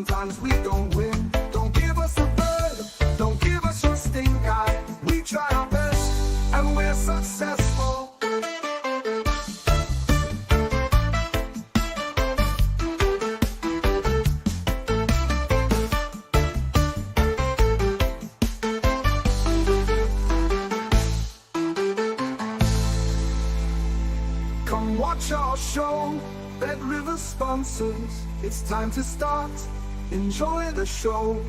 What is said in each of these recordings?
sometimes we don't win. Don't give us a bird, don't give us your stink eye. We try our best and we're successful. Come watch our show, Red River sponsors. It's time to start, enjoy the show.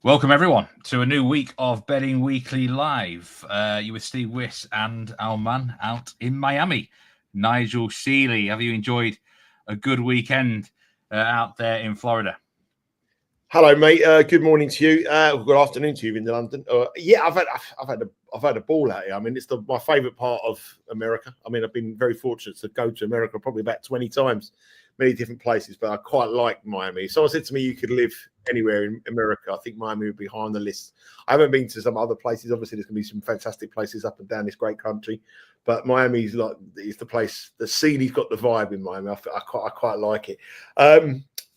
Welcome everyone to a new week of Betting Weekly Live. You with Steve Wyss and our man out in Miami, Nigel Seeley. Have you enjoyed a good weekend out there in Florida? Hello, mate. Good morning to you. Good afternoon to you in London. Yeah, I've had a ball out here. I mean, it's my favourite part of America. I mean, I've been very fortunate to go to America probably about 20 times, many different places, but I quite like Miami. Someone said to me, you could live anywhere in America. I think Miami would be high on the list. I haven't been to some other places. Obviously, there's going to be some fantastic places up and down this great country, but Miami's is the place. The Seeley's got the vibe in Miami. I quite like it.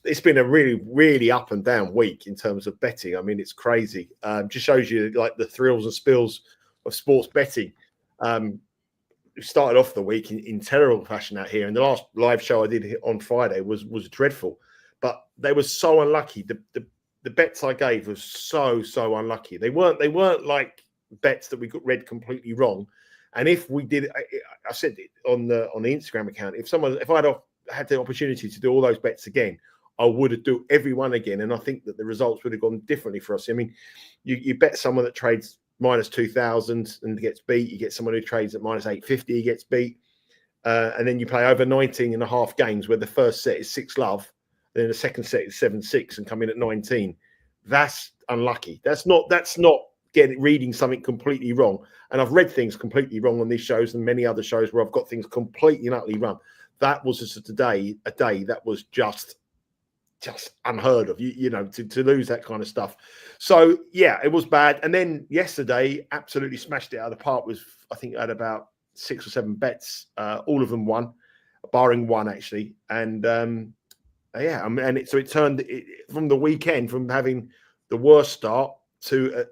It's been a really, really up and down week in terms of betting. I mean, it's crazy. Just shows you like the thrills and spills of sports betting. We started off the week in terrible fashion out here, and the last live show I did on Friday was dreadful. But they were so unlucky. The bets I gave was so unlucky. They weren't like bets that we got read completely wrong. And if we did, I said it on the Instagram account. If I'd had the opportunity to do all those bets again, I would have do everyone again, and I think that the results would have gone differently for us. I mean, you bet someone that trades minus 2,000 and gets beat. You get someone who trades at minus 850, he gets beat, and then you play over 19 and a half games where the first set is 6-love, then the second set is 7-6, and come in at 19. That's unlucky. That's not reading something completely wrong. And I've read things completely wrong on these shows and many other shows where I've got things completely and utterly wrong. That was just a day that was just unheard of, you know, to lose that kind of stuff. So yeah, it was bad. And then yesterday, absolutely smashed it out of the park. I think I had about 6 or 7 bets, all of them won, barring one actually. And yeah, and it turned from the weekend from having the worst start to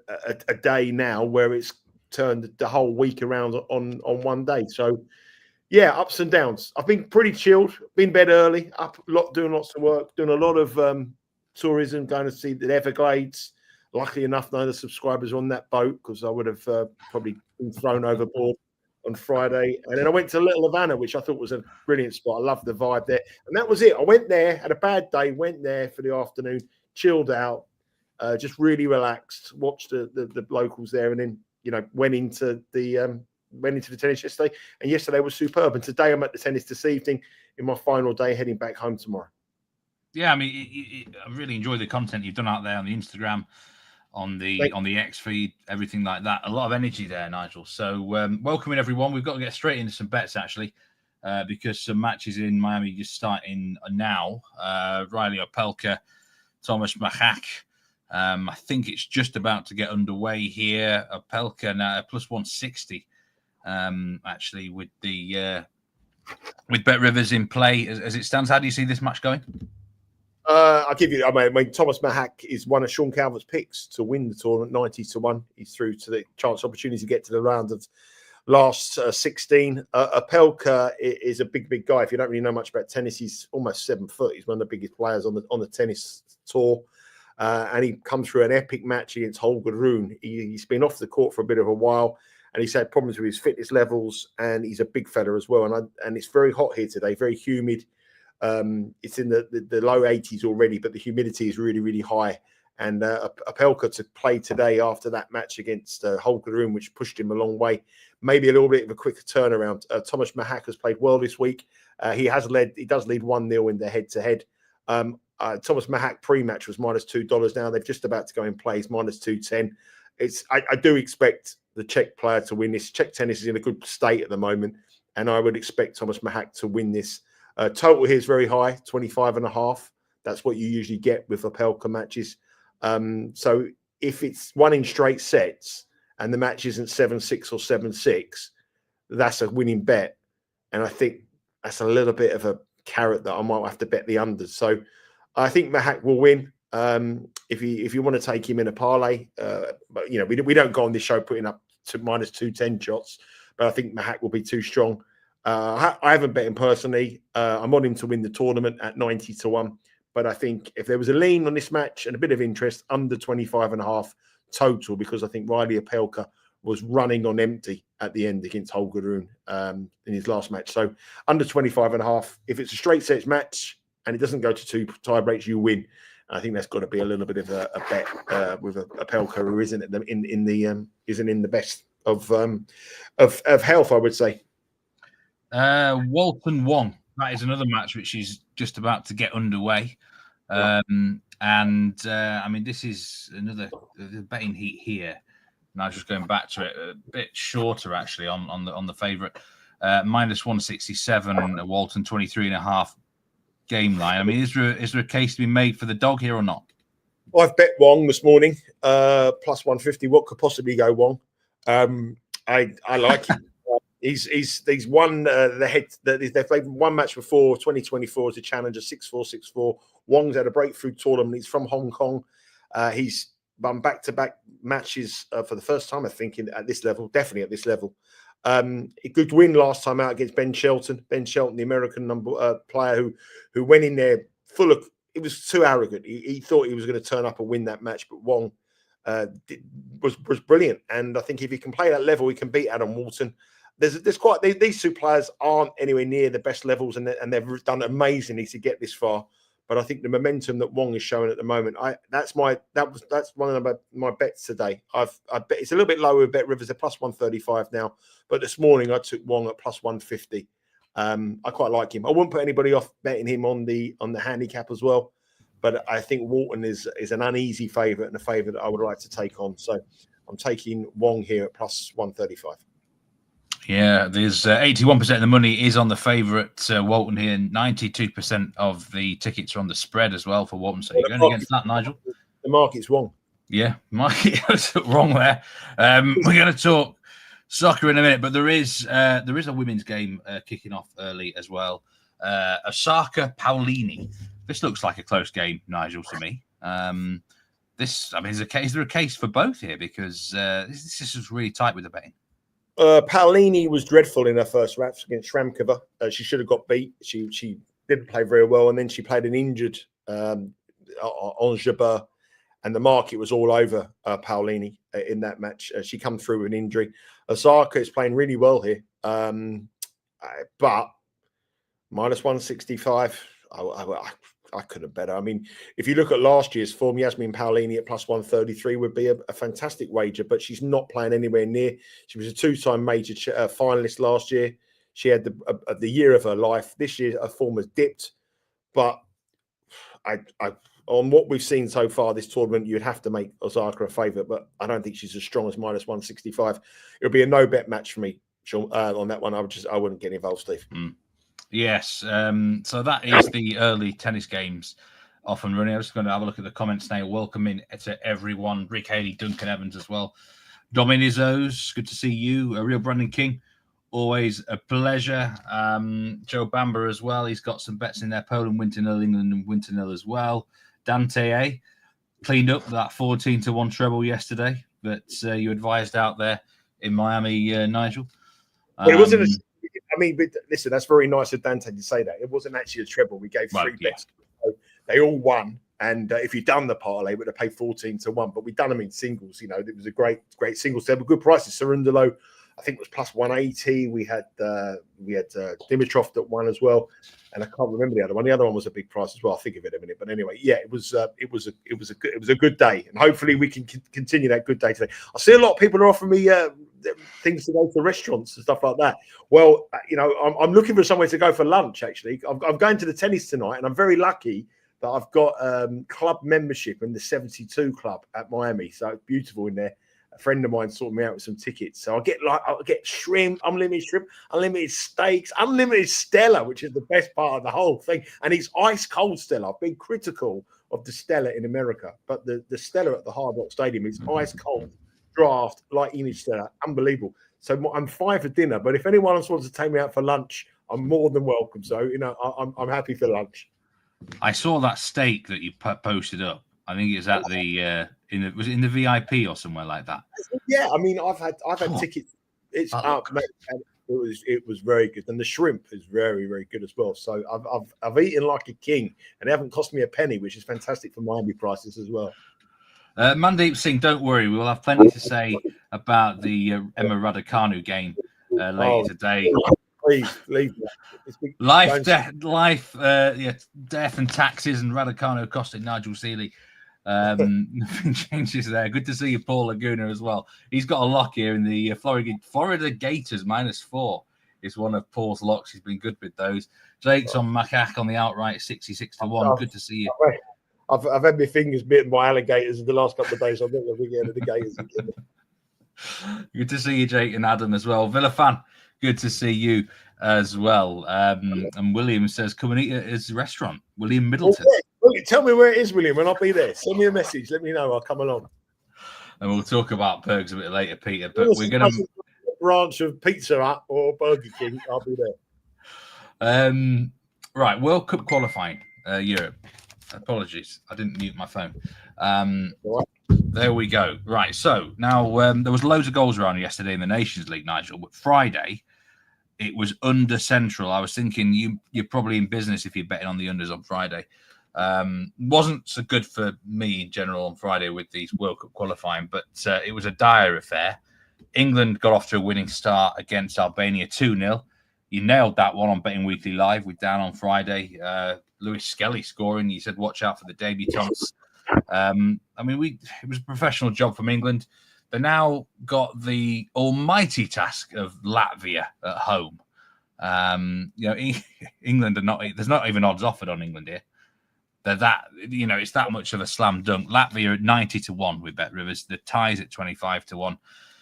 a day now where it's turned the whole week around on one day. So yeah, ups and downs. I've been pretty chilled. Been bed early, doing lots of work, doing a lot of tourism, going to see the Everglades. Luckily enough, none of the subscribers are on that boat because I would have probably been thrown overboard on Friday. And then I went to Little Havana, which I thought was a brilliant spot. I loved the vibe there. And that was it. I went there, had a bad day, went there for the afternoon, chilled out, just really relaxed, watched the locals there, and then, you know, went into the tennis yesterday, and yesterday was superb. And today I'm at the tennis this evening in my final day, heading back home tomorrow. Yeah, I mean, I really enjoy the content you've done out there on the Instagram, on the X feed, everything like that. A lot of energy there, Nigel. So welcoming everyone. We've got to get straight into some bets actually, because some matches in Miami just starting now. Reilly, Opelka, Tomas, Machac. I think it's just about to get underway here. Opelka now plus 160. Actually, with Bet Rivers in play as it stands, how do you see this match going? I'll give you. I mean, Thomas Machac is one of Sean Calvert's picks to win the tournament, 90-1. He's through to the opportunity to get to the round of last 16. Opelka is a big guy. If you don't really know much about tennis, he's almost 7 foot. He's one of the biggest players on the tennis tour, and he comes through an epic match against Holger Rune. He's been off the court for a bit of a while, and he's had problems with his fitness levels, and he's a big fella as well. And it's very hot here today, very humid. It's in the low 80s already, but the humidity is really high. And Opelka to play today after that match against Holger Rune, which pushed him a long way. Maybe a little bit of a quicker turnaround. Thomas Machac has played well this week. He does lead 1-0 in the head-to-head. Thomas Machac pre-match was -$2. Now they're just about to go in play. He's -210. I do expect the Czech player to win this. Czech tennis is in a good state at the moment, and I would expect Thomas Machac to win this. Total here is very high, 25.5. That's what you usually get with Opelka matches. So if it's won in straight sets and the match isn't 7-6 or 7-6, that's a winning bet. And I think that's a little bit of a carrot that I might have to bet the unders. So I think Machac will win. If you want to take him in a parlay, but you know, we don't go on this show putting up to minus 210 shots, but I think Machac will be too strong. I haven't bet him personally. I'm on him to win the tournament at 90-1. But I think if there was a lean on this match and a bit of interest, under 25.5 total, because I think Reilly Opelka was running on empty at the end against Holgerun in his last match. So under 25.5. If it's a straight sets match and it doesn't go to 2 tie breaks, you win. I think that's got to be a little bit of a bet with Opelka, who isn't in the best of health, I would say. Walton Wong. That is another match which is just about to get underway. I mean, this is another betting heat here. Now, just going back to it, a bit shorter actually on the favourite. Minus 167, Walton 23.5 game line. I mean, is there a case to be made for the dog here or not? Well, I've bet Wong this morning, plus 150. What could possibly go wrong? I like him. He's won the head. They've played one match before 2024 as a challenger, 6-4, 6-4. Wong's had a breakthrough tournament. He's from Hong Kong. He's won back-to-back matches for the first time, I think, at this level. Definitely at this level. A good win last time out against Ben Shelton. Ben Shelton, the American player who went in there full of. It was too arrogant. He thought he was going to turn up and win that match, but Wong was brilliant. And I think if he can play that level, he can beat Adam Walton. These two players aren't anywhere near the best levels, and they've done amazingly to get this far. But I think the momentum that Wong is showing at the moment, that's one of my bets today. I bet it's a little bit lower. Bet Rivers at plus 135 now, but this morning I took Wong at plus 150. I quite like him. I wouldn't put anybody off betting him on the handicap as well. But I think Walton is an uneasy favourite and a favourite that I would like to take on. So I'm taking Wong here at plus 135. Yeah, there's 81% of the money is on the favourite Walton here. 92% of the tickets are on the spread as well for Walton. So you're going against that, Nigel? The market's wrong. Yeah, market wrong there. We're going to talk soccer in a minute, but there is a women's game kicking off early as well. Osaka Paolini. This looks like a close game, Nigel, to me. Is there a case for both here? Because this is really tight with the betting. Paolini was dreadful in her first match against Shramkova. She should have got beat. She didn't play very well, and then she played an injured Angers, and the market was all over Paolini in that match. She come through with an injury. Osaka is playing really well here, but minus 165. I couldn't better. I mean, if you look at last year's form, Jasmine Paolini at plus 133 would be a fantastic wager, but she's not playing anywhere near. She was a 2-time major finalist last year. She had the year of her life. This year, her form has dipped. But on what we've seen so far this tournament, you'd have to make Osaka a favourite, but I don't think she's as strong as minus 165. It'll be a no-bet match for me, Sean, on that one. I wouldn't get involved, Steve. Yes, so that is the early tennis games off and running. I'm just going to have a look at the comments now. Welcome in to everyone. Rick Haley, Duncan Evans as well. Dominizos, good to see you. A real Brandon King, always a pleasure. Joe Bamber as well. He's got some bets in there. Poland, win to 0, England, win to 0 as well. Dante cleaned up that 14-1 treble yesterday that you advised out there in Miami, Nigel. But it wasn't. But listen, that's very nice of Dante to say that. It wasn't actually a treble. We gave 3 bets. So they all won. And if you'd done the parlay, we would have paid 14-1. But we'd done them in singles. You know, it was a great singles. They were good prices. Sarundalo, I think, was plus 180. We had Dimitrov that won as well. And I can't remember the other one. The other one was a big price as well. I'll think of it in a minute. But anyway, yeah, it was a good day. And hopefully we can continue that good day today. I see a lot of people are offering me things to go to restaurants and stuff like that. Well, you know, I'm looking for somewhere to go for lunch, actually. I'm going to the tennis tonight, and I'm very lucky that I've got club membership in the 72 club at Miami. So it's beautiful in there. A friend of mine sorted me out with some tickets. So I'll get shrimp, unlimited steaks, unlimited Stella, which is the best part of the whole thing. And it's ice cold Stella. I've been critical of the Stella in America, but the Stella at the Hard Rock Stadium is ice cold. draft like Innister. Unbelievable. So I'm 5 for dinner, but if anyone else wants to take me out for lunch, I'm more than welcome. So, I'm happy for lunch. I saw that steak that you posted up. I think it's at was it in the VIP or somewhere like that? Yeah, I mean, I've had tickets. It's up, mate, and it was very good, and the shrimp is very, very good as well. So I've eaten like a king, and it haven't cost me a penny, which is fantastic for Miami prices as well. Mandeep Singh, don't worry, we'll have plenty to say about the Emma Raducanu game later today. Please. Life, death, and taxes, and Raducanu costing Nigel Seeley. Nothing changes there. Good to see you, Paul Laguna, as well. He's got a lock here in the Florida Gators -4 is one of Paul's locks. He's been good with those. Jake's on Machac on the outright 66-1. Good to see you. I've had my fingers bitten by alligators in the last couple of days. So I'm not going to get into the Gators again. Good to see you, Jake and Adam, as well. Villa fan, good to see you as well. And William says, come and eat at his restaurant. William Middleton. Tell me where it is, William, and I'll be there. Send me a message. Let me know. I'll come along. And we'll talk about Bergs a bit later, Peter. But we're going to branch of Pizza Hut or Burger King. I'll be there. Right, World Cup qualifying, Europe. Apologies, I didn't mute my phone. There we go. Right, so now there was loads of goals around yesterday in the Nations League, Nigel. But Friday, it was under central. I was thinking you're probably in business if you're betting on the unders on Friday. Wasn't so good for me in general on Friday with these World Cup qualifying, but it was a dire affair. England got off to a winning start against Albania 2-0. You nailed that one on Betting Weekly Live with Dan on Friday. Lewis Skelly scoring. You said watch out for the debutants. It was a professional job from England. They now got the almighty task of Latvia at home. England are not. There's not even odds offered on England here. They're that. It's that much of a slam dunk. Latvia at 90-1 with Bet Rivers. The ties at 25-1.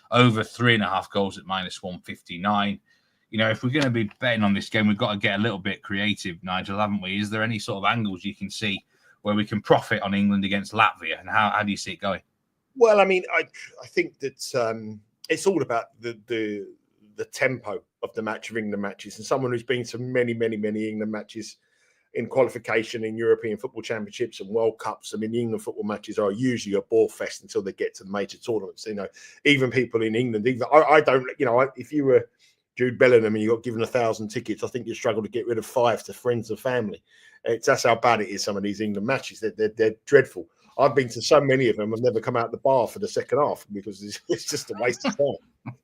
Over 3.5 goals at -159. If we're going to be betting on this game, we've got to get a little bit creative, Nigel, haven't we? Is there any sort of angles you can see where we can profit on England against Latvia? And how do you see it going? Well, I mean, I think that it's all about the tempo of the match of England matches. And someone who's been to many, many, many England matches in qualification in European football championships and World Cups. I mean, the England football matches are usually a bore fest until they get to the major tournaments. Even people in England, I don't, if you were Jude Bellingham and you got given 1,000 tickets, I think you struggle to get rid of 5 to friends and family. That's how bad it is, some of these England matches. They're dreadful. I've been to so many of them. I've never come out the bar for the second half because it's just a waste of time.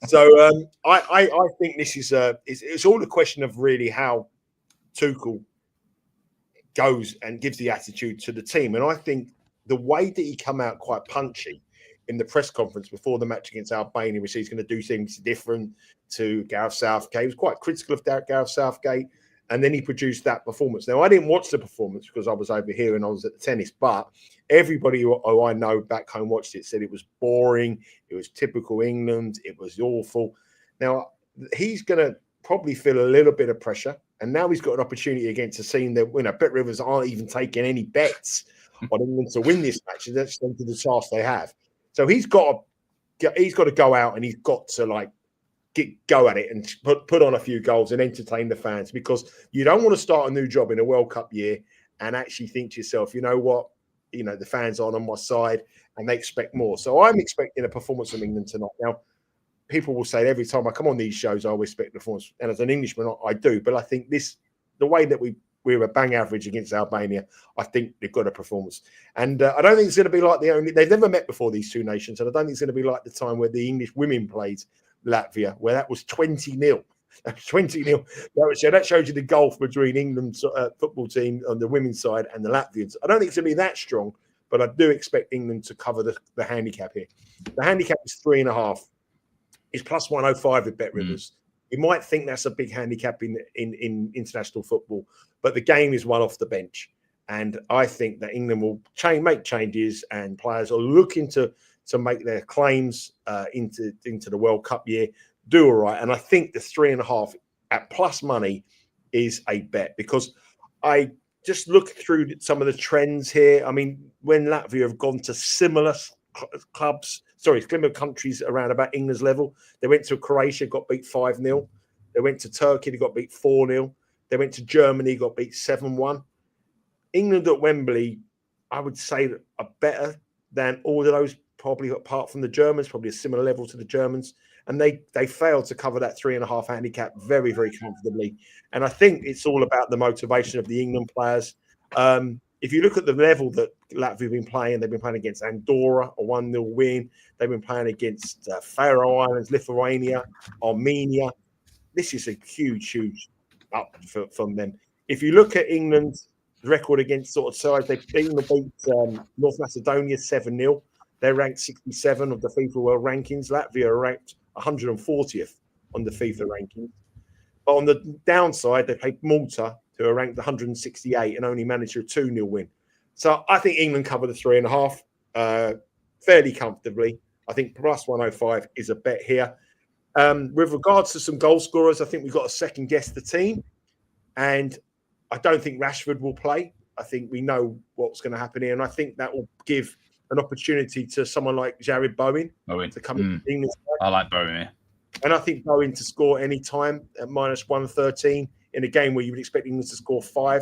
So I think this is it's all a question of really how Tuchel goes and gives the attitude to the team. And I think the way that he come out quite punchy in the press conference before the match against Albania, which he's going to do things different to Gareth Southgate. He was quite critical of Gareth Southgate, and then he produced that performance. Now, I didn't watch the performance because I was over here and I was at the tennis, but everybody who I know back home watched it, said it was boring, it was typical England, it was awful. Now, he's going to probably feel a little bit of pressure, and now he's got an opportunity against a team that, Bet Rivers aren't even taking any bets on England to win this match. That's to the task they have. So he's got to go out and he's got to go at it and put on a few goals and entertain the fans, because you don't want to start a new job in a World Cup year and actually think to yourself, you know what, the fans aren't on my side and they expect more. So I'm expecting a performance from England tonight. Now, people will say every time I come on these shows, I always expect performance, and as an Englishman, I do. But I think the way that we're a bang average against Albania, I think they've got a performance. And I don't think it's going to be like they've never met before, these two nations. And I don't think it's going to be like the time where the English women played Latvia, where that was 20-0. That was 20-0. That shows you the gulf between England's football team on the women's side and the Latvians. I don't think it's going to be that strong, but I do expect England to cover the handicap here. The handicap is 3.5. It's plus 105 with Bet Rivers. You might think that's a big handicap in international football, but the game is one off the bench. And I think that England will make changes, and players are looking to make their claims into the World Cup year, do all right. And I think the 3.5 at plus money is a bet, because I just look through some of the trends here. I mean, when Latvia have gone to similar slimmer countries around about England's level. They went to Croatia, got beat 5-0. They went to Turkey, they got beat 4-0. They went to Germany, got beat 7-1. England at Wembley, I would say, that are better than all of those, probably apart from the Germans, probably a similar level to the Germans. And they failed to cover that 3.5 handicap very, very comfortably. And I think it's all about the motivation of the England players. If you look at the level that Latvia have been playing, they've been playing against Andorra, a 1-0 win. They've been playing against Faroe Islands, Lithuania, Armenia. This is a huge, huge up from them. If you look at England's record against sort of sides, they beat North Macedonia 7-0. They're ranked 67 of the FIFA World Rankings. Latvia are ranked 140th on the FIFA rankings. But on the downside, they played Malta, who are ranked 168 and only managed a 2-0 win. So I think England covered the 3.5 fairly comfortably. I think plus 105 is a bet here. With regards to some goal scorers, I think we've got to second guess the team. And I don't think Rashford will play. I think we know what's going to happen here. And I think that will give an opportunity to someone like Jared Bowen to come into England. I like Bowen, yeah. And I think Bowen to score any time at minus 113 in a game where you would expect England to score 4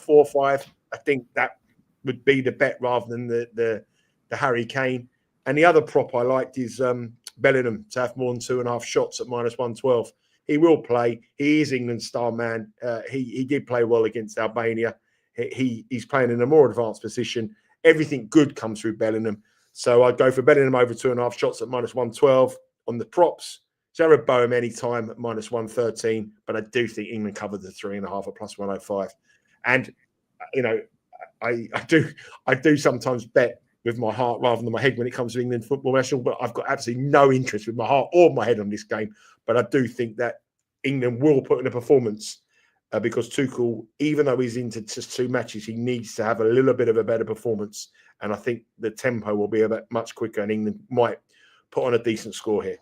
or 5. I think that would be the bet rather than the Harry Kane. And the other prop I liked is Bellingham to have more than 2.5 shots at minus 112. He will play. He is England's star man. He did play well against Albania. He's playing in a more advanced position. Everything good comes through Bellingham. So I'd go for Bellingham over 2.5 shots at minus 112 on the props. Jared Bowen anytime at minus 113. But I do think England covered the 3.5 at plus 105. And, you know, I do sometimes bet with my heart rather than my head when it comes to England football national, but I've got absolutely no interest with my heart or my head on this game. But I do think that England will put in a performance because Tuchel, even though he's into just 2 matches, he needs to have a little bit of a better performance. And I think the tempo will be a bit much quicker and England might put on a decent score here.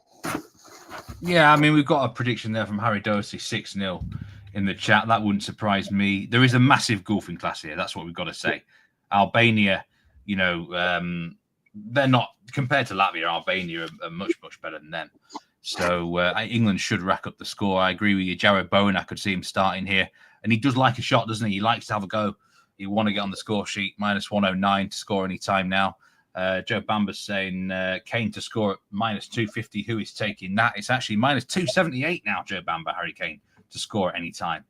Yeah, I mean, we've got a prediction there from Harry Dorsey, 6-0 in the chat. That wouldn't surprise me. There is a massive golfing class here. That's what we've got to say. Albania, you know, they're not, compared to Latvia, Albania are much, much better than them. So England should rack up the score. I agree with you. Jared Bowen, I could see him starting here. And he does like a shot, doesn't he? He likes to have a go. He want to get on the score sheet. Minus 109 to score any time now. Joe Bamber's saying Kane to score at minus 250. Who is taking that? It's actually minus 278 now, Joe Bamber, Harry Kane to score at any time.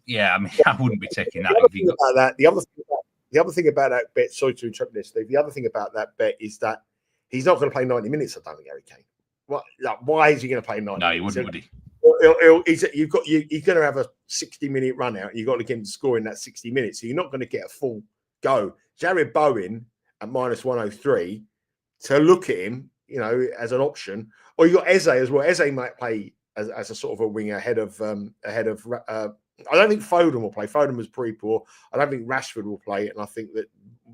Yeah, I mean, I wouldn't be taking that. The other thing about that bet, sorry to interrupt this, Steve. The other thing about that bet is that he's not going to play 90 minutes, I don't think, Harry Kane. Why is he going to play 90 minutes? No, he wouldn't, would he? He's going to have a 60-minute run out. You've got to get him to score in that 60 minutes. So you're not going to get a full go. Jared Bowen at minus 103, to look at him, you know, as an option. Or you got Eze as well. Eze might play as a sort of a winger ahead of I don't think Foden will play. Foden was pretty poor. I don't think Rashford will play it, and I think that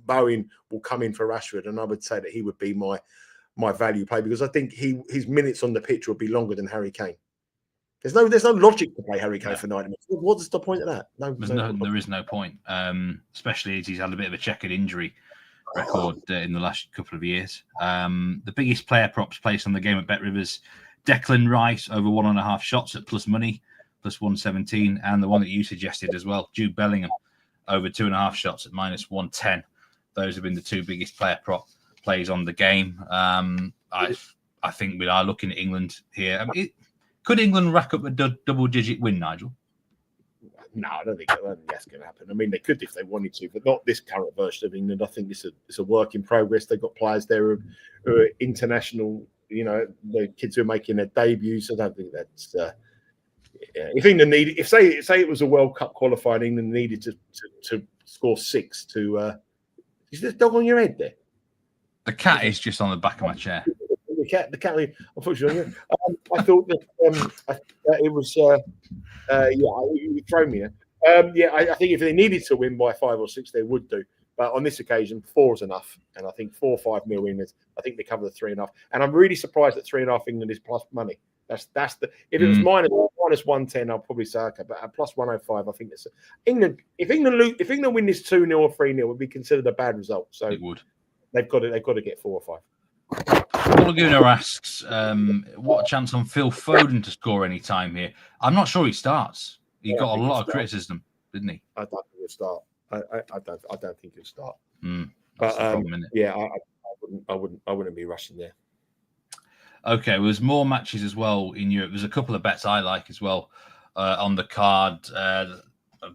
Bowen will come in for Rashford, and I would say that he would be my value play because I think his minutes on the pitch will be longer than Harry Kane. There's no logic to play Harry Kane for 90 minutes. What's the point of that? There is no point, especially as he's had a bit of a checkered injury record in the last couple of years. The biggest player props placed on the game at Bet Rivers, Declan Rice over 1.5 shots at plus money, plus 117, and the one that you suggested as well, Jude Bellingham over 2.5 shots at minus 110. Those have been the 2 biggest player prop plays on the game. I think we are looking at England here. I mean, could England rack up a double-digit win, Nigel? No, I don't think that's going to happen. I mean, they could if they wanted to, but not this current version of England. I think it's a work in progress. They've got players there who are international. You know, the kids who are making their debuts. I don't think that's. If England needed, if say it was a World Cup qualifier, and England needed to score 6 to. Is there a dog on your head there? The cat is just on the back of my chair. The cat. Unfortunately, I thought that it was. You throw me. I think if they needed to win by 5 or 6, they would do. But on this occasion, 4 is enough, and I think 4 or 5 mil winners. I think they cover the 3.5. And I'm really surprised that 3.5 England is plus money. That's the. If it was minus 110, I'll probably say okay. But at plus 105, I think it's England. If England win this 2-0 or 3-0, it would be considered a bad result. So it would. They've got to get 4 or 5. Laguna asks, what chance on Phil Foden to score any time here? I'm not sure he starts. He got a lot of criticism, didn't he? I don't think he'll start. I don't think he'll start. That's the problem, isn't it? Yeah, I wouldn't be rushing there. Okay, well, there's more matches as well in Europe. There's a couple of bets I like as well on the card. The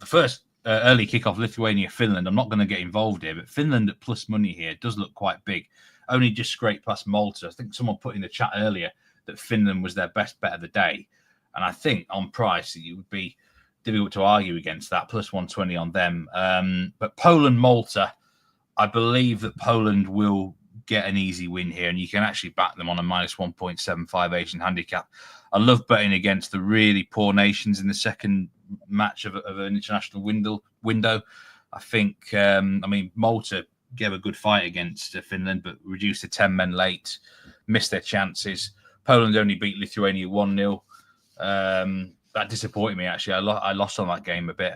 first early kickoff, Lithuania-Finland. I'm not going to get involved here, but Finland at plus money here does look quite big. Only just scraped past Malta. I think someone put in the chat earlier that Finland was their best bet of the day. And I think on price, it would be difficult to argue against that, plus 120 on them. But Poland-Malta, I believe that Poland will get an easy win here, and you can actually back them on a minus 1.75 Asian handicap. I love betting against the really poor nations in the second match of an international window. I think, Malta gave a good fight against Finland, but reduced to 10 men late, missed their chances. Poland only beat Lithuania 1-0. That disappointed me, actually. I lost on that game a bit,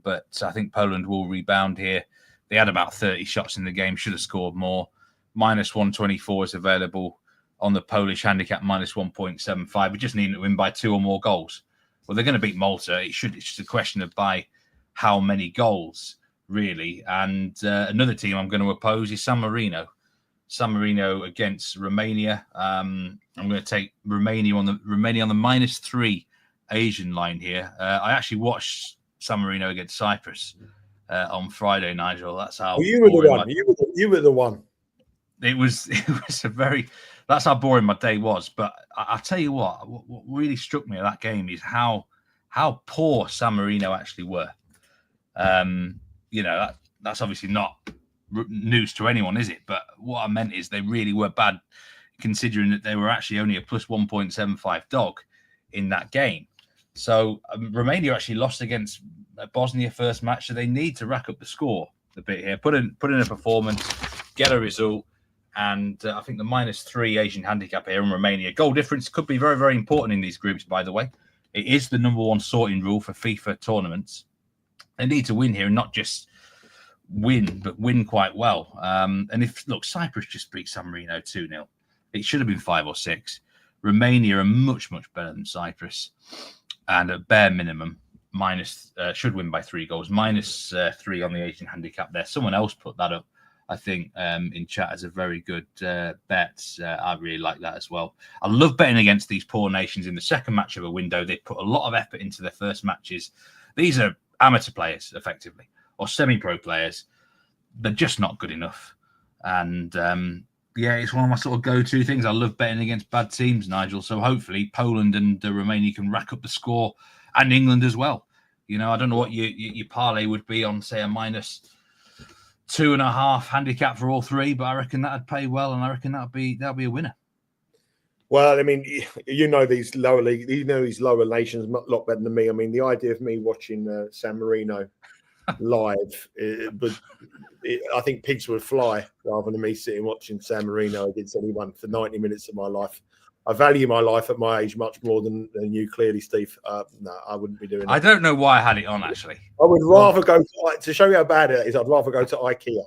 but I think Poland will rebound here. They had about 30 shots in the game, should have scored more. Minus 124 is available on the Polish handicap, minus 1.75. We just need to win by 2 or more goals. Well, they're going to beat Malta. It's just a question of by how many goals, really. And another team I'm going to oppose is San Marino. San Marino against Romania. I'm going to take Romania on the minus 3 Asian line here. I actually watched San Marino against Cyprus on Friday, Nigel. That's how you were the one. You were the one. It was a very. That's how boring my day was. But I tell you what really struck me at that game is how poor San Marino actually were. That's obviously not news to anyone, is it? But what I meant is they really were bad, considering that they were actually only a plus 1.75 dog in that game. So Romania actually lost against Bosnia first match, so they need to rack up the score a bit here, put in a performance, get a result. And I think the minus 3 Asian handicap here in Romania. Goal difference could be very, very important in these groups, by the way. It is the number one sorting rule for FIFA tournaments. They need to win here and not just win, but win quite well. And Cyprus just beat San Marino 2-0. It should have been 5 or 6. Romania are much, much better than Cyprus. And at bare minimum, should win by 3 goals. Minus 3 on the Asian handicap there. Someone else put that up, I think, in chat as a very good bet. I really like that as well. I love betting against these poor nations in the second match of a window. They put a lot of effort into their first matches. These are amateur players, effectively, or semi-pro players. They're just not good enough. And, it's one of my sort of go-to things. I love betting against bad teams, Nigel. So hopefully Poland and Romania can rack up the score, and England as well. I don't know what your parlay would be on, say, a minus 2.5 handicap for all three, but I reckon that'd pay well, and I reckon that'll be a winner. Well, I mean, these lower league, these lower nations a lot better than me. I mean, the idea of me watching San Marino live, I think pigs would fly rather than me sitting watching San Marino against anyone for 90 minutes of my life. I value my life at my age much more than you, clearly, Steve. No, I wouldn't be doing it. I don't know why I had it on, actually. I would rather go to show you how bad it is. I'd rather go to IKEA.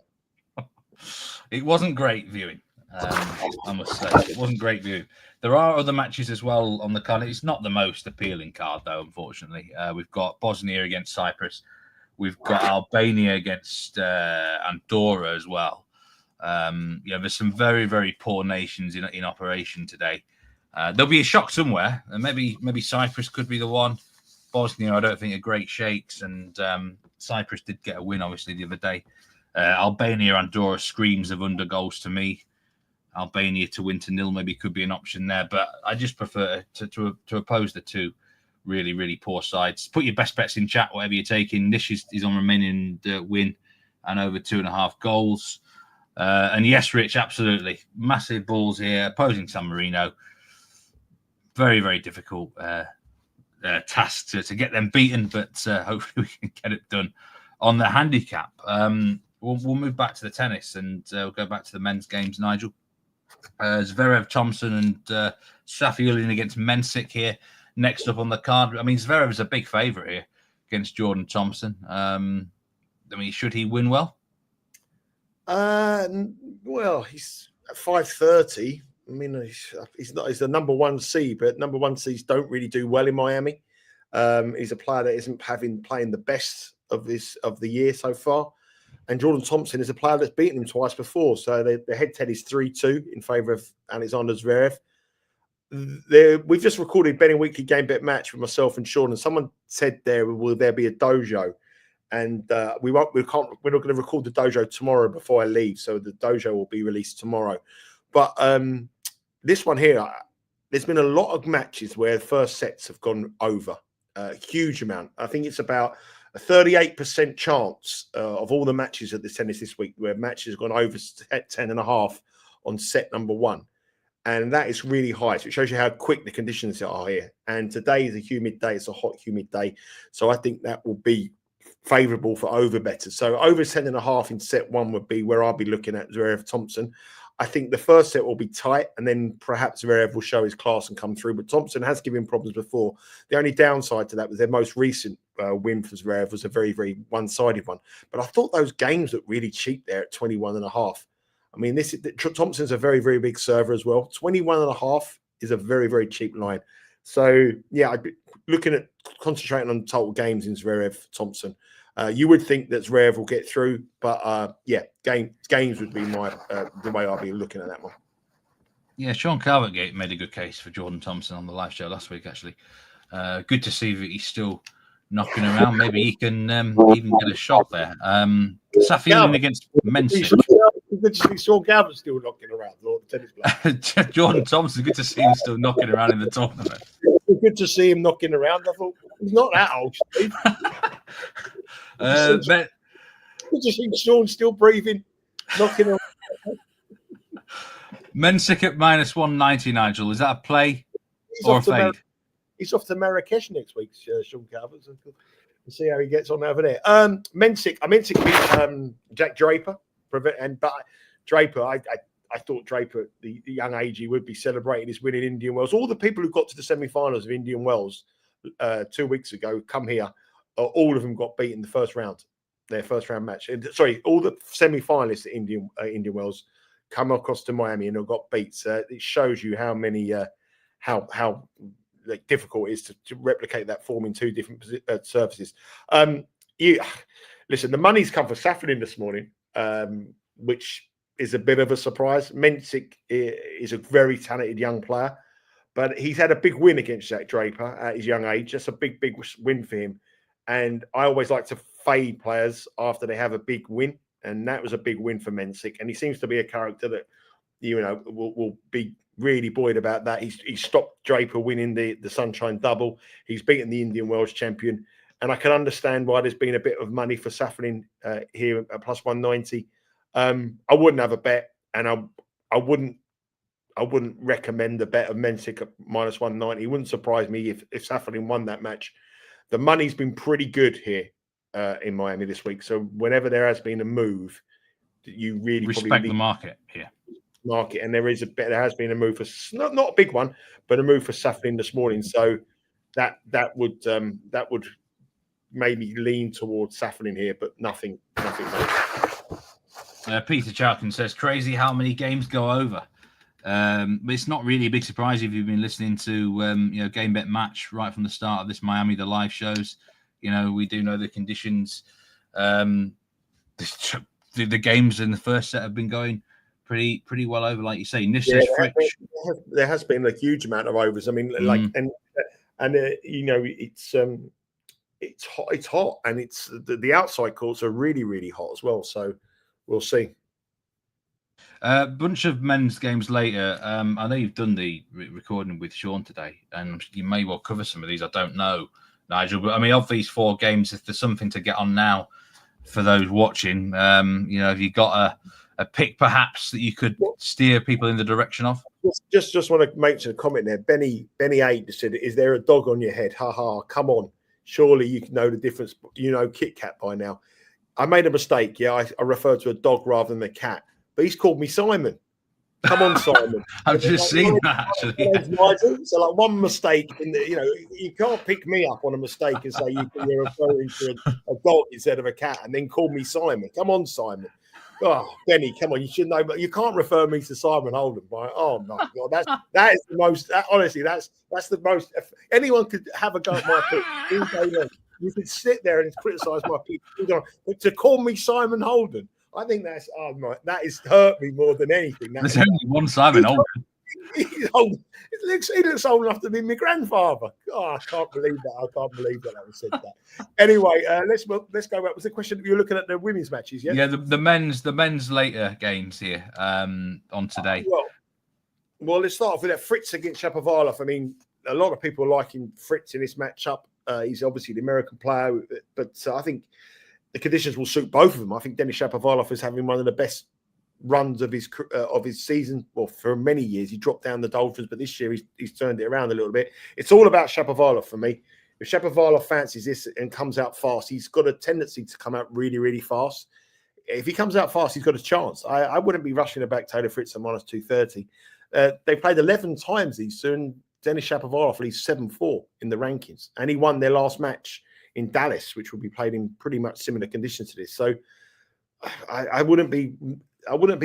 It wasn't great viewing, I must say. It wasn't great viewing. There are other matches as well on the card. It's not the most appealing card, though, unfortunately. We've got Bosnia against Cyprus. We've got Albania against Andorra as well. There's some very, very poor nations in operation today. There'll be a shock somewhere. Maybe Cyprus could be the one. Bosnia, I don't think, are great shakes. And Cyprus did get a win, obviously, the other day. Albania, Andorra screams of under goals to me. Albania to win to 0 maybe could be an option there. But I just prefer to oppose the two really, really poor sides. Put your best bets in chat, whatever you're taking. This is on Romanian win and over 2.5 goals. And yes, Rich, absolutely. Massive balls here. Opposing San Marino. Very, very difficult task to get them beaten, but hopefully we can get it done on the handicap. We'll move back to the tennis and we'll go back to the men's games, Nigel. Zverev, Thompson and Safiullin against Mensik here. Next up on the card. I mean, Zverev is a big favourite here against Jordan Thompson. Should he win well? Well, he's at 5:30. I mean, he's not. He's the number one seed, but number one seeds don't really do well in Miami. He's a player that isn't playing the best of the year so far. And Jordan Thompson is a player that's beaten him twice before. So the head-to-head is 3-2 in favour of Alexander Zverev. We've just recorded Betting Weekly Game Bet Match with myself and Sean, and someone said will there be a dojo? And we're not going to record the dojo tomorrow before I leave. So the dojo will be released tomorrow. But this one here, there's been a lot of matches where the first sets have gone over. A huge amount. I think it's about a 38% chance of all the matches at the tennis this week where matches have gone over 10.5 on set number one. And that is really high. So it shows you how quick the conditions are here. And today is a humid day. It's a hot, humid day. So I think that will be favourable for over bettors. So over 10.5 in set one would be where I'll be looking at Zverev Thompson. I think the first set will be tight, and then perhaps Zverev will show his class and come through. But Thompson has given problems before. The only downside to that was their most recent win for Zverev was a very, very one-sided one. But I thought those games looked really cheap there at 21.5. I mean, Thompson's a very, very big server as well. 21.5 is a very, very cheap line. So, yeah, I'd be looking at concentrating on total games in Zverev Thompson. You would think that Zverev will get through, but games would be the way I'll be looking at that one. Yeah, Sean Calvertgate made a good case for Jordan Thompson on the live show last week, actually. Good to see that he's still knocking around. Maybe he can even get a shot there. Safiullin against Mensik. Good to see Sean Calvert still knocking around, the tennis player. Jordan Thompson, good to see him still knocking around in the tournament. Good to see him knocking around. I thought, he's not that old, Steve. Good to see Sean still breathing, knocking around. Mensik at -190, Nigel. Is that a play or a fade? He's off to Marrakesh next week, Sean Calvert. So we'll see how he gets on over there. Mensik beat Jack Draper. But Draper, I thought Draper, the young age, he would be celebrating his win in Indian Wells. All the people who got to the semi-finals of Indian Wells 2 weeks ago come here. All of them got beaten the first round, their first round match. Sorry, all the semi-finalists at Indian Wells come across to Miami and have got beat. So it shows you how many how difficult it is to replicate that form in two different surfaces. Listen, the money's come for Safiullin this morning. Which is a bit of a surprise. Mensik is a very talented young player, but he's had a big win against Jack Draper at his young age. That's a big win for him. And I always like to fade players after they have a big win, and that was a big win for Mensik. And he seems to be a character that will be really buoyed about that. He's stopped Draper winning the Sunshine Double. He's beaten the Indian Wells champion. And I can understand why there's been a bit of money for Safiullin here at +190. I wouldn't have a bet, and I wouldn't recommend the bet of Mensik at -190. It wouldn't surprise me if Safiullin won that match. The money's been pretty good here in Miami this week. So whenever there has been a move, you really respect the market here. And there has been a move for not a big one, but a move for Safiullin this morning. So that would maybe lean towards Safiullin here, but nothing major. Peter Chalkin says, crazy how many games go over. It's not really a big surprise if you've been listening to Game Bet Match right from the start of this Miami, the live shows. We do know the conditions. The games in the first set have been going pretty well over, like you say. Nish says, there has been a huge amount of overs. I mean, it's hot. It's hot, and it's the outside courts are really, really hot as well. So we'll see. A bunch of men's games later. I know you've done the recording with Sean today, and you may well cover some of these. I don't know, Nigel, but I mean, of these 4 games, if there's something to get on now for those watching, have you got a pick perhaps that you could steer people in the direction of? Just want to make a comment there. Benny 8 said, "Is there a dog on your head? Ha ha! Come on, surely you know the difference. Kit Kat by now." I made a mistake. Yeah, I referred to a dog rather than a cat. But he's called me Simon. Come on, Simon. I've just seen that actually. So like one mistake in the, you can't pick me up on a mistake and say you're referring to a dog instead of a cat and then call me Simon. Come on, Simon. Oh, Benny, come on, you should know, but you can't refer me to Simon Holden. Right? Oh my God, that is the most. Honestly, that's the most. If anyone could have a go at my pick. You could sit there and criticise my pick, but to call me Simon Holden. I think that is hurt me more than anything. There's only one Simon Holden. He looks old enough to be my grandfather. Oh, I can't believe that. I was said that. Anyway, let's go back. Was the question you're looking at the women's matches? Yeah, the men's later games here on today. Well, let's start off with that Fritz against Shapovalov. I mean, a lot of people are liking Fritz in this matchup. He's obviously the American player, but I think the conditions will suit both of them. I think Denis Shapovalov is having one of the best runs of his season. Well, for many years, he dropped down the Dolphins, but this year he's turned it around a little bit. It's all about Shapovalov for me. If Shapovalov fancies this and comes out fast, he's got a tendency to come out really, really fast. If he comes out fast, he's got a chance. I wouldn't be rushing back Taylor Fritz at minus 230. They played 11 times these soon. Denis Shapovalov leads 7-4 in the rankings, and he won their last match in Dallas, which will be played in pretty much similar conditions to this. So I wouldn't be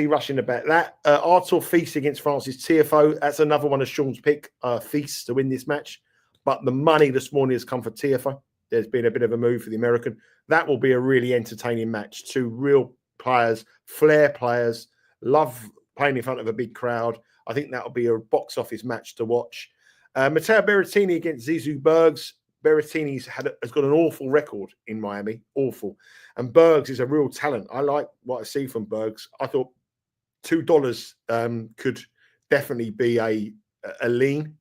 rushing about that. Artur Fils against Francis Tiafoe. That's another one of Sean's pick, Fils to win this match. But the money this morning has come for Tiafoe. There's been a bit of a move for the American. That will be a really entertaining match. Two real players, flair players, love playing in front of a big crowd. I think that'll be a box office match to watch. Matteo Berrettini against Zizou Bergs. Berrettini has got an awful record in Miami, awful. And Bergs is a real talent. I like what I see from Bergs. I thought $2 could definitely be a lean.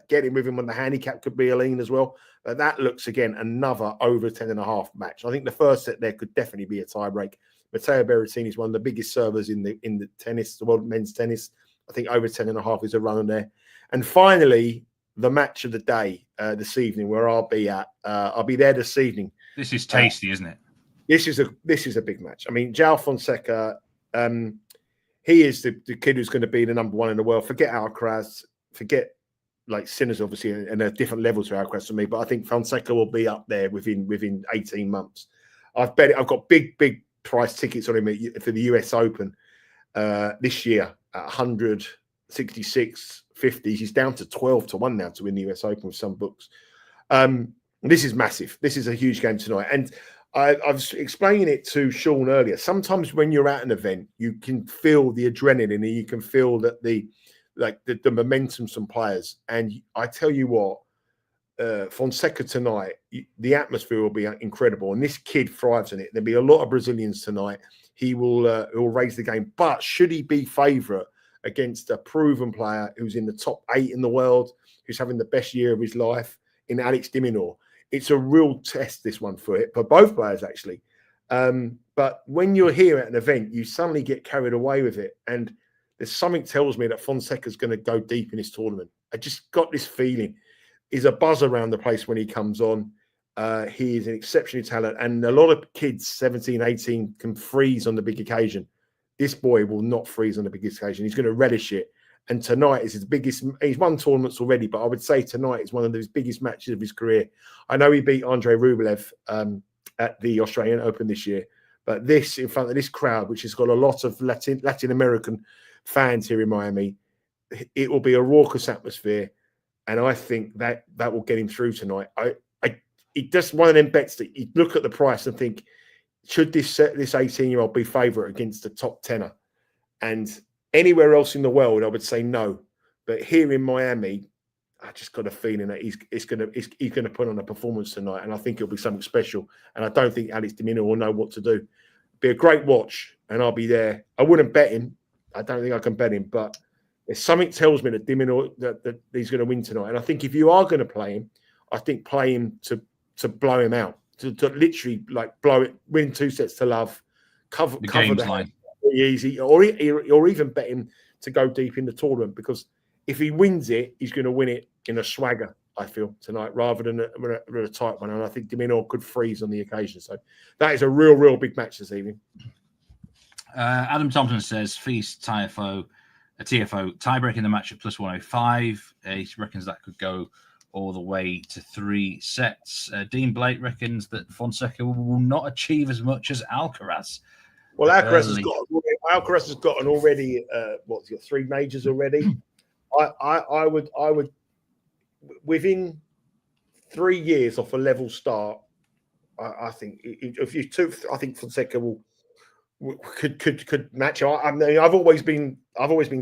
Getting with him on the handicap could be a lean as well. But that looks, again, another over 10.5 match. I think the first set there could definitely be a tiebreak. Matteo Berrettini is one of the biggest servers in the tennis, the world men's tennis. I think over 10.5 is a run on there. And finally, the match of the day this evening, where I'll be at. I'll be there this evening. This is tasty, isn't it? This is a big match. I mean, Joao Fonseca, he is the kid who's going to be the number one in the world. Forget Alcaraz, forget like Sinner's obviously, and a different level to Alcaraz for me. But I think Fonseca will be up there within 18 months. I've got big price tickets on him for the US Open this year at 166. 50s. He's down to 12-1 now to win the US Open with some books. This is massive. This is a huge game tonight. And I was explaining it to Sean earlier. Sometimes when you're at an event, you can feel the adrenaline and you can feel that the momentum from players. And I tell you what, Fonseca tonight, the atmosphere will be incredible. And this kid thrives in it. There'll be a lot of Brazilians tonight. He will raise the game. But should he be favourite against a proven player who's in the top 8 in the world, who's having the best year of his life in Alex de Minaur? It's a real test, this one, for both players, actually. But when you're here at an event, you suddenly get carried away with it. And there's something tells me that Fonseca's going to go deep in this tournament. I just got this feeling. There's a buzz around the place when he comes on. He is an exceptional talent. And a lot of kids, 17, 18, can freeze on the big occasion. This boy will not freeze on the biggest occasion. He's going to relish it. And tonight is his biggest. He's won tournaments already, but I would say tonight is one of his biggest matches of his career. I know he beat Andrei Rublev at the Australian Open this year, but this, in front of this crowd, which has got a lot of Latin American fans here in Miami, it will be a raucous atmosphere. And I think that will get him through tonight. It just one of them bets that you look at the price and think, should this 18-year-old be favourite against the top 10er? And anywhere else in the world, I would say no. But here in Miami, I just got a feeling that he's going to put on a performance tonight, and I think it'll be something special. And I don't think Alex de Minaur will know what to do. Be a great watch, and I'll be there. I wouldn't bet him. I don't think I can bet him, but there's something tells me that de Minaur that he's going to win tonight. And I think if you are going to play him, I think play him to blow him out. To literally like blow it, win 2 sets to love, cover the line easy, or even bet him to go deep in the tournament, because if he wins it, he's going to win it in a swagger, I feel, tonight, rather than a tight one. And I think de Minaur could freeze on the occasion. So that is a real big match this evening. Adam Thompson says Fils Tiafoe a Tiafoe tiebreak in the match at plus 105. He reckons that could go all the way to 3 sets. Dean Blake reckons that Fonseca will not achieve as much as Alcaraz. Well, Alcaraz has got an already. He's got 3 majors already. I would within 3 years off a level start. I think if you took, I think Fonseca could match. I mean, I've always been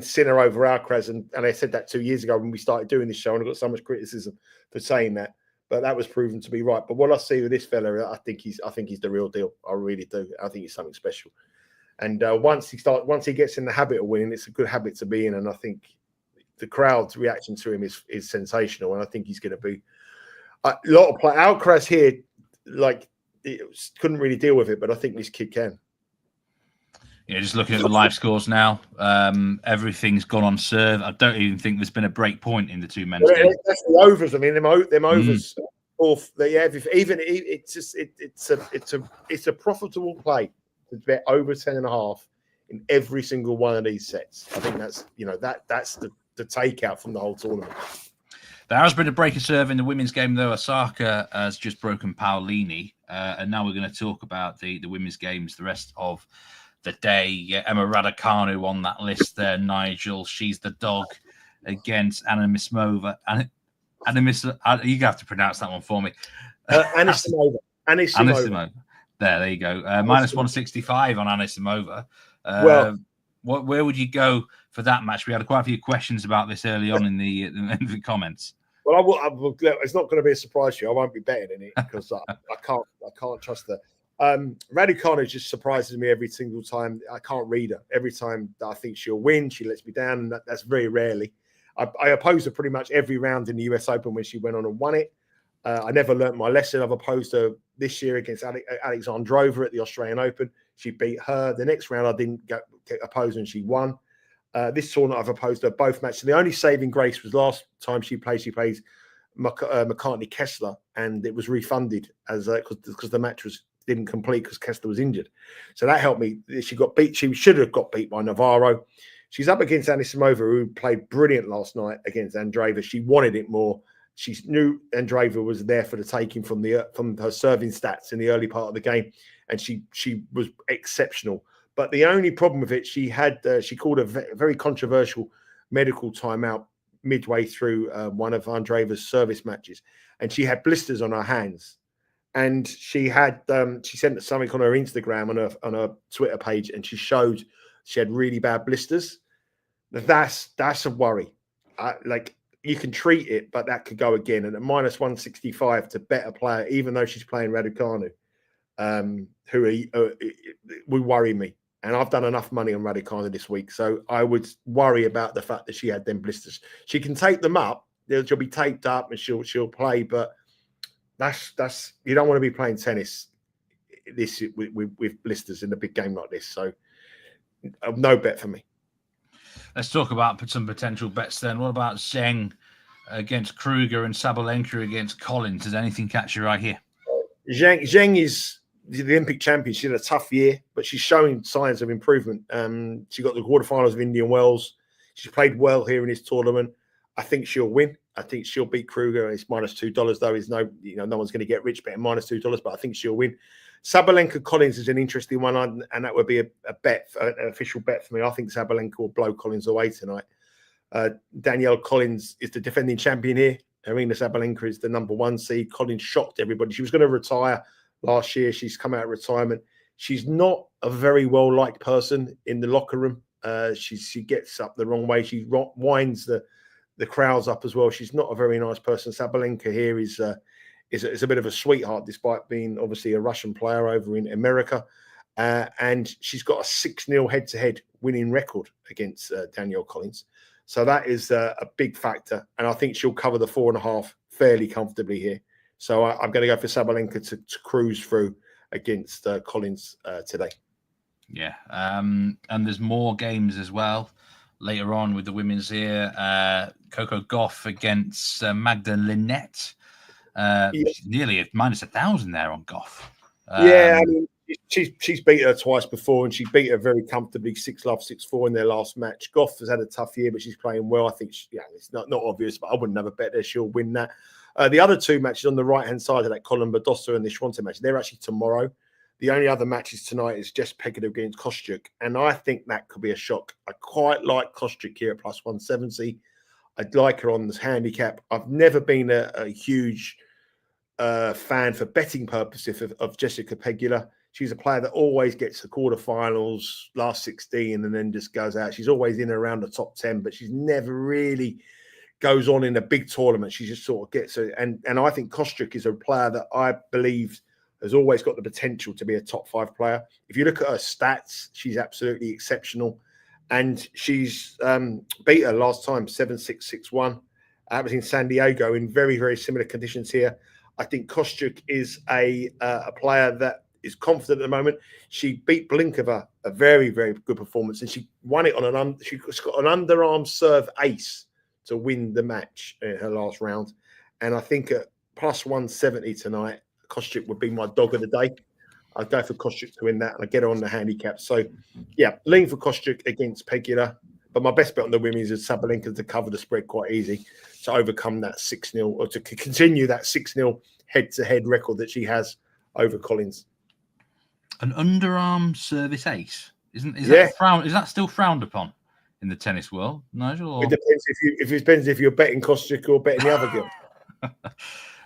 Sinner over Alcaraz, and I said that 2 years ago when we started doing this show, and I got so much criticism for saying that, but that was proven to be right. But what I see with this fella, I think he's the real deal. I really do. I think he's something special. And once he gets in the habit of winning, it's a good habit to be in. And I think the crowd's reaction to him is sensational. And I think he's going to be a lot of play. Alcaraz here, couldn't really deal with it, but I think this kid can. Yeah, just looking at the live scores now, everything's gone on serve. I don't even think there's been a break point in the 2 men's games. That's the overs. I mean, them overs. It's a profitable play to bet over 10.5 in every single one of these sets. I think that's the takeout from the whole tournament. There has been a break of serve in the women's game, though. Osaka has just broken Paolini. And now we're going to talk about the women's games the rest of the day. Yeah, Emma Raducanu on that list there, Nigel. She's the dog against Anisimova. You have to pronounce that one for me. Anisimova. There you go. Minus 165 on Anisimova. Where would you go for that match? We had quite a few questions about this early on in the comments. Well, it's not going to be a surprise to you. I won't be betting in it because I can't trust her. Raducanu just surprises me every single time. I can't read her. Every time that I think she'll win, she lets me down, and that's very rarely. I opposed her pretty much every round in the US Open when she went on and won it. I never learnt my lesson. I've opposed her this year against Alexandrova at the Australian Open. She beat her. The next round, I didn't get opposed and she won. This tournament, I've opposed her both matches. The only saving grace was last time she plays McCartney Kessler, and it was refunded as because the match didn't complete because Kessler was injured. So that helped me. She got beat. She should have got beat by Navarro. She's up against Anisimova, who played brilliant last night against Andreeva. She wanted it more. She knew Andreeva was there for the taking from her serving stats in the early part of the game, and she was exceptional. But the only problem with it, she called a very controversial medical timeout midway through one of Andreeva's service matches, and she had blisters on her hands. And she sent something on her Instagram on her Twitter page, and she showed she had really bad blisters. That's a worry. You can treat it, but that could go again. And at minus 165 to bet a player, even though she's playing Raducanu, who would worry me. And I've done enough money on Raducanu this week, so I would worry about the fact that she had them blisters. She can take them up; she'll be taped up and she'll play. But that's you don't want to be playing tennis with blisters in a big game like this. So no bet for me. Let's talk about some potential bets then. What about Zheng against Kruger and Sabalenka against Collins? Does anything catch your eye here? Zheng is the Olympic champion. She had a tough year, but she's showing signs of improvement. She got the quarterfinals of Indian Wells. She's played well here in this tournament. I think she'll win. I think she'll beat Kruger. It's minus $2 though. Is no one's going to get rich betting minus $2, but I think she'll win. Sabalenka Collins is an interesting one, and that would be an official bet for me. I think Sabalenka will blow Collins away tonight. Danielle Collins is the defending champion here. Arina Sabalenka is the number 1 seed. Collins shocked everybody. She was going to retire last year. She's come out of retirement. She's not a very well-liked person in the locker room. She gets up the wrong way. She winds the crowds up as well. She's not a very nice person. Sabalenka here is a bit of a sweetheart, despite being obviously a Russian player over in America. And she's got a 6-0 head-to-head winning record against Danielle Collins. So that is a big factor. And I think she'll cover the 4.5 fairly comfortably here. So I'm going to go for Sabalenka to cruise through against Collins today. Yeah. And there's more games as well later on with the women's here. Coco Gauff against Magda Linette. Nearly a minus 1,000 there on Gauff. I mean, She's beat her twice before, and she beat her very comfortably 6-love, 6-4 in their last match. Goff has had a tough year, but she's playing well. I think it's not obvious, but I wouldn't have a bet that she'll win that. The other two matches on the right-hand side of that Colin Badosa and the Schwante match, they're actually tomorrow. The only other matches tonight is Jess Peggett against Kostyuk, and I think that could be a shock. I quite like Kostyuk here at plus 170. I'd like her on this handicap. I've never been a huge fan for betting purposes of Jessica Pegula. She's a player that always gets the quarterfinals, last 16, and then just goes out. She's always in around the top 10, but she's never really goes on in a big tournament. She just sort of gets it. And I think Kostyuk is a player that I believe has always got the potential to be a top 5 player. If you look at her stats, she's absolutely exceptional. And she's beat her last time, 7-6, 6-1. That was in San Diego in very, very similar conditions here. I think Kostyuk is a player that is confident at the moment. She beat Blinkova, a very, very good performance, and she won it on she's got an underarm serve ace to win the match in her last round. And I think at plus 170 tonight, Kostyuk would be my dog of the day. I'd go for Kostyuk to win that, and I get her on the handicap. So, yeah, lean for Kostyuk against Pegula. But my best bet on the women's is Sabalenka to cover the spread quite easy, to overcome that 6-0, or to continue that 6-0 head-to-head record that she has over Collins. An underarm service ace, is that still frowned upon in the tennis world, Nigel? Or? It depends if you're betting Kostyuk or betting the other girl.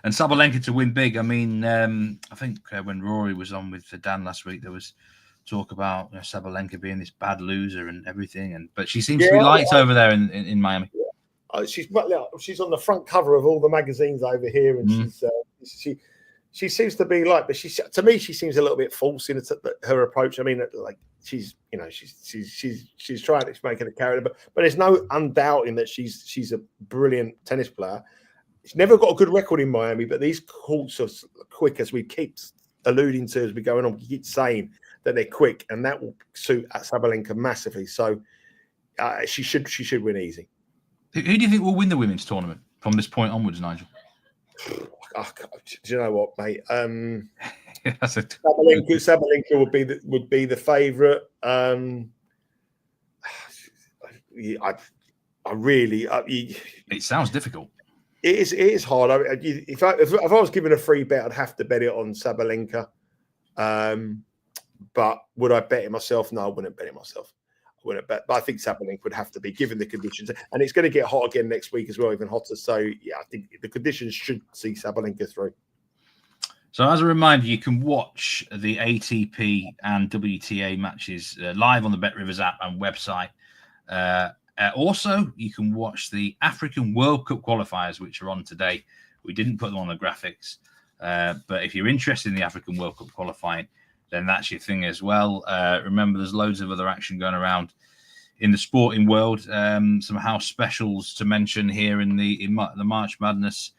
And Sabalenka to win big. I mean, I think when Rory was on with Dan last week, there was talk about Sabalenka being this bad loser and everything, but she seems to be liked over there in Miami. Yeah. She's on the front cover of all the magazines over here, and she seems to be like, but to me she seems a little bit false in her approach. I mean, like she's trying to make it a character, but there's no undoubting that she's a brilliant tennis player. She's never got a good record in Miami, but these courts are quick, as we keep alluding to as we go on. We keep saying that they're quick, and that will suit Sabalenka massively. So she should win easy. Who do you think will win the women's tournament from this point onwards, Nigel? Oh, do you know what, mate? Sabalenka would be the favourite. It sounds difficult. It is hard. If I was given a free bet, I'd have to bet it on Sabalenka. But would I bet it myself? No, I wouldn't bet it myself. But I think Sabalenka would have to be, given the conditions. And it's going to get hot again next week as well, even hotter. So, yeah, I think the conditions should see Sabalenka through. So, as a reminder, you can watch the ATP and WTA matches live on the BetRivers app and website. Also, you can watch the African World Cup qualifiers, which are on today. We didn't put them on the graphics. But if you're interested in the African World Cup qualifying, then that's your thing as well. Remember, there's loads of other action going around in the sporting world. Some house specials to mention here in the March Madness.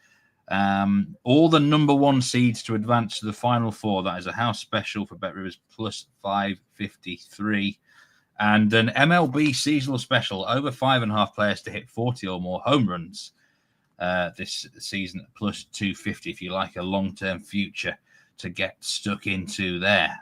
All the number 1 seeds to advance to the final 4. That is a house special for BetRivers plus 553. And an MLB seasonal special, over 5.5 players to hit 40 or more home runs this season, plus 250 if you like a long-term future to get stuck into there.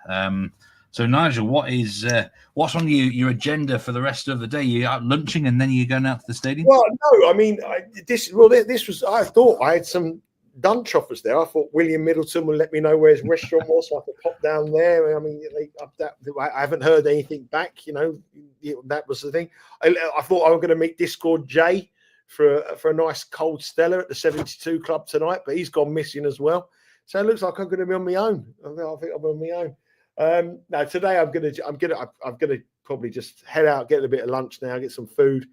So, Nigel, what's on your agenda for the rest of the day? You're out lunching and then you're going out to the stadium? Well, no, I mean, this was, I thought I had some lunch offers there. I thought William Middleton will let me know where his restaurant was so I could pop down there. I mean, I haven't heard anything back, that was the thing. I thought I was going to meet Discord Jay for a nice cold Stella at the 72 Club tonight, but he's gone missing as well. So it looks like I'm going to be on my own. I think I'm on my own. No, today I'm gonna probably just head out, get a bit of lunch now, get some food,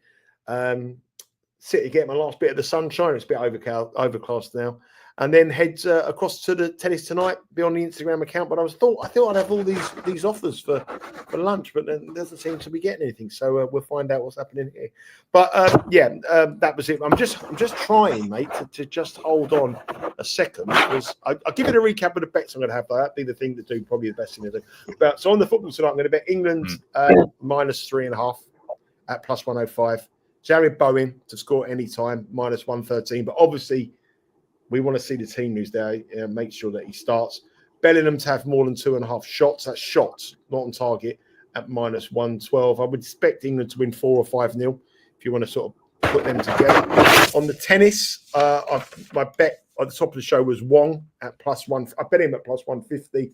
get my last bit of the sunshine. It's a bit overcast now, and then head across to the tennis tonight. Be on the Instagram account. But I thought I'd have all these offers for lunch, but it doesn't seem to be getting anything. So we'll find out what's happening here. But that was it. I'm just trying, mate, to just hold on a second, because I'll give you a recap of the bets I'm going to have. That'd be the thing to do, probably the best thing to do. But so on the football tonight, I'm going to bet England minus 3.5 at plus 105. Jared Bowen to score any time, minus 113. But obviously, we want to see the team news there. Make sure that he starts. Bellingham to have more than 2.5 shots. That's shots, not on target, at -112. I would expect England to win 4 or 5-0 if you want to sort of put them together. On the tennis, my bet at the top of the show was Wong at +1. I bet him at +150.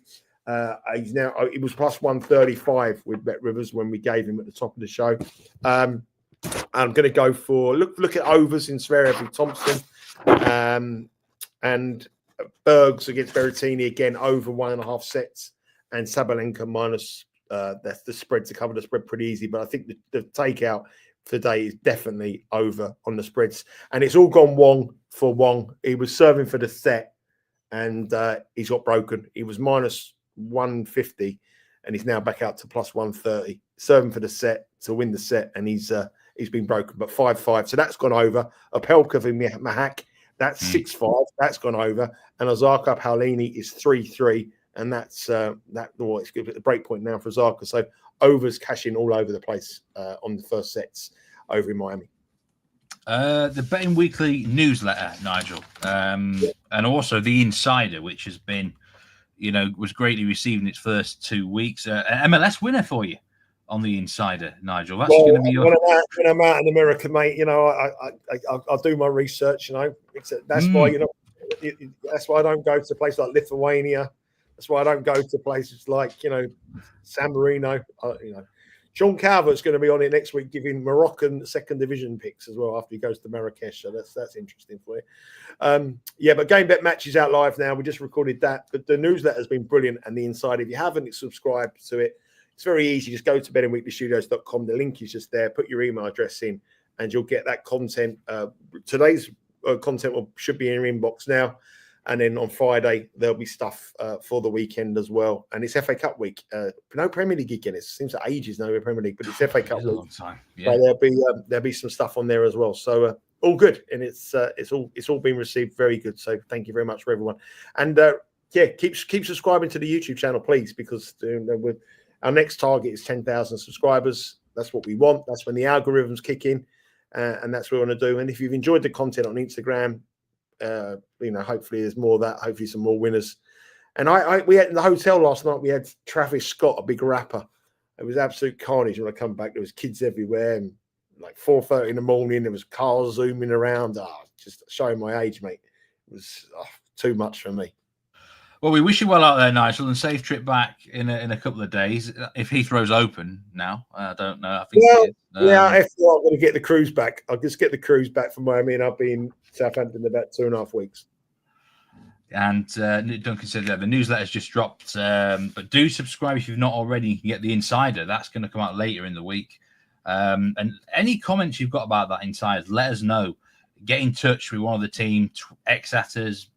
He was +135 with Bet Rivers when we gave him at the top of the show. I'm going to go for look at overs in Zverev and Thompson, and Bergs against Berrettini again over 1.5 sets, and Sabalenka minus that's the spread to cover the spread pretty easy. But I think the takeout today is definitely over on the spreads, and it's all gone Wong for Wong. He was serving for the set, and he's got broken. He was -150, and he's now back out to +130, serving for the set to win the set, and he's been broken. But 5-5, so that's gone over. Opelka v Machac, that's 6-5, that's gone over, and Osaka Paolini is 3-3, and that's it's good at the break point now for Osaka. So overs cashing all over the place on the first sets over in Miami. The Betting Weekly newsletter, Nigel, and also the Insider, which has been, was greatly received in its first 2 weeks. An MLS winner for you on the Insider, Nigel. That's going to be when I'm out in America, mate. I'll do my research. That's why that's why I don't go to places like Lithuania. That's why I don't go to places like San Marino. Sean Calvert's going to be on it next week, giving Moroccan second division picks as well after he goes to Marrakesh. So that's interesting for you. But Game Bet Match is out live now. We just recorded that, but the newsletter has been brilliant, and the Insider. If you haven't subscribed to it, it's very easy. Just go to bettingweeklystudios.com. The link is just there. Put your email address in, and you'll get that content. Today's content should be in your inbox now. And then on Friday, there'll be stuff for the weekend as well. And it's FA Cup week. No Premier League again. It seems like ages no Premier League, but it's FA Cup week. A long time. Yeah. So there'll be some stuff on there as well. So all good, and it's all been received very good. So thank you very much for everyone. And keep subscribing to the YouTube channel, please, because our next target is 10,000 subscribers. That's what we want. That's when the algorithms kick in, and that's what we want to do. And if you've enjoyed the content on Instagram, hopefully there's more of that. Hopefully some more winners. And we had in the hotel last night. We had Travis Scott, a big rapper. It was absolute carnage when I come back. There was kids everywhere, and like 4:30 in the morning, there was cars zooming around. Just showing my age, mate. It was too much for me. Well, we wish you well out there, Nigel, and safe trip back in a couple of days. If Heathrow's open now, I don't know. I think if I'm going to get the cruise back, I'll just get the cruise back from Miami, and I'll be in Southampton in about 2.5 weeks. And don't consider the newsletter's just dropped, but do subscribe if you've not already. You can get the Insider. That's going to come out later in the week. And any comments you've got about that Insider, let us know. Get in touch with one of the team, X at us,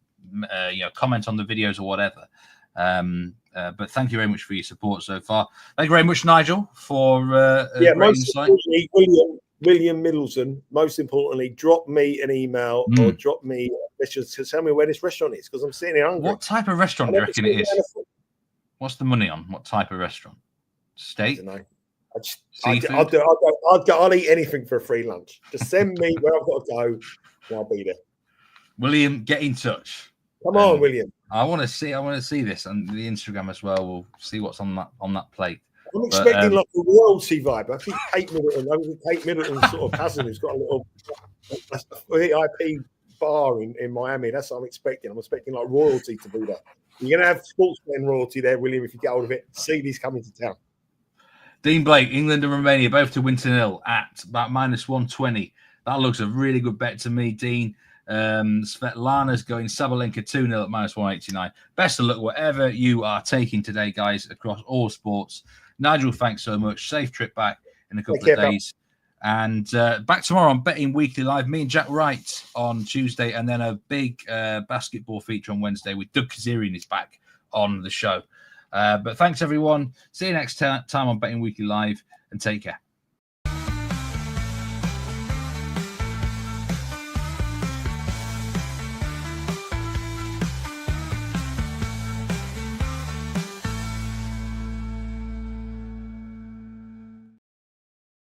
comment on the videos or whatever. But thank you very much for your support so far. Thank you very much, Nigel, for great insight. William Middleton, most importantly, drop me an email or drop me a message to tell me where this restaurant is, because I'm sitting here hungry. What type of restaurant do you reckon it is? What's the money on? What type of restaurant? Steak? I don't know. I'll eat anything for a free lunch. Just send me where I've got to go, and I'll be there. William, get in touch. Come on, William. I want to see this on the Instagram as well. We'll see what's on that plate. I'm expecting like a royalty vibe. I think Kate Middleton's sort of cousin who's got a little VIP bar in Miami. That's what I'm expecting. I'm expecting like royalty to be there. You're going to have sportsman royalty there, William, if you get hold of it. Seeley's coming to town. Dean Blake, England and Romania both to win 2-0 at about -120. That looks a really good bet to me, Dean. Svetlana's going Sabalenka 2-0 at -189. Best of luck, whatever you are taking today, guys, across all sports. Nigel, thanks so much. Safe trip back in a couple of days. And back tomorrow on Betting Weekly Live. Me and Jack Wright on Tuesday, and then a big basketball feature on Wednesday with Doug Kazarian is back on the show. But thanks, everyone. See you next time on Betting Weekly Live, and take care.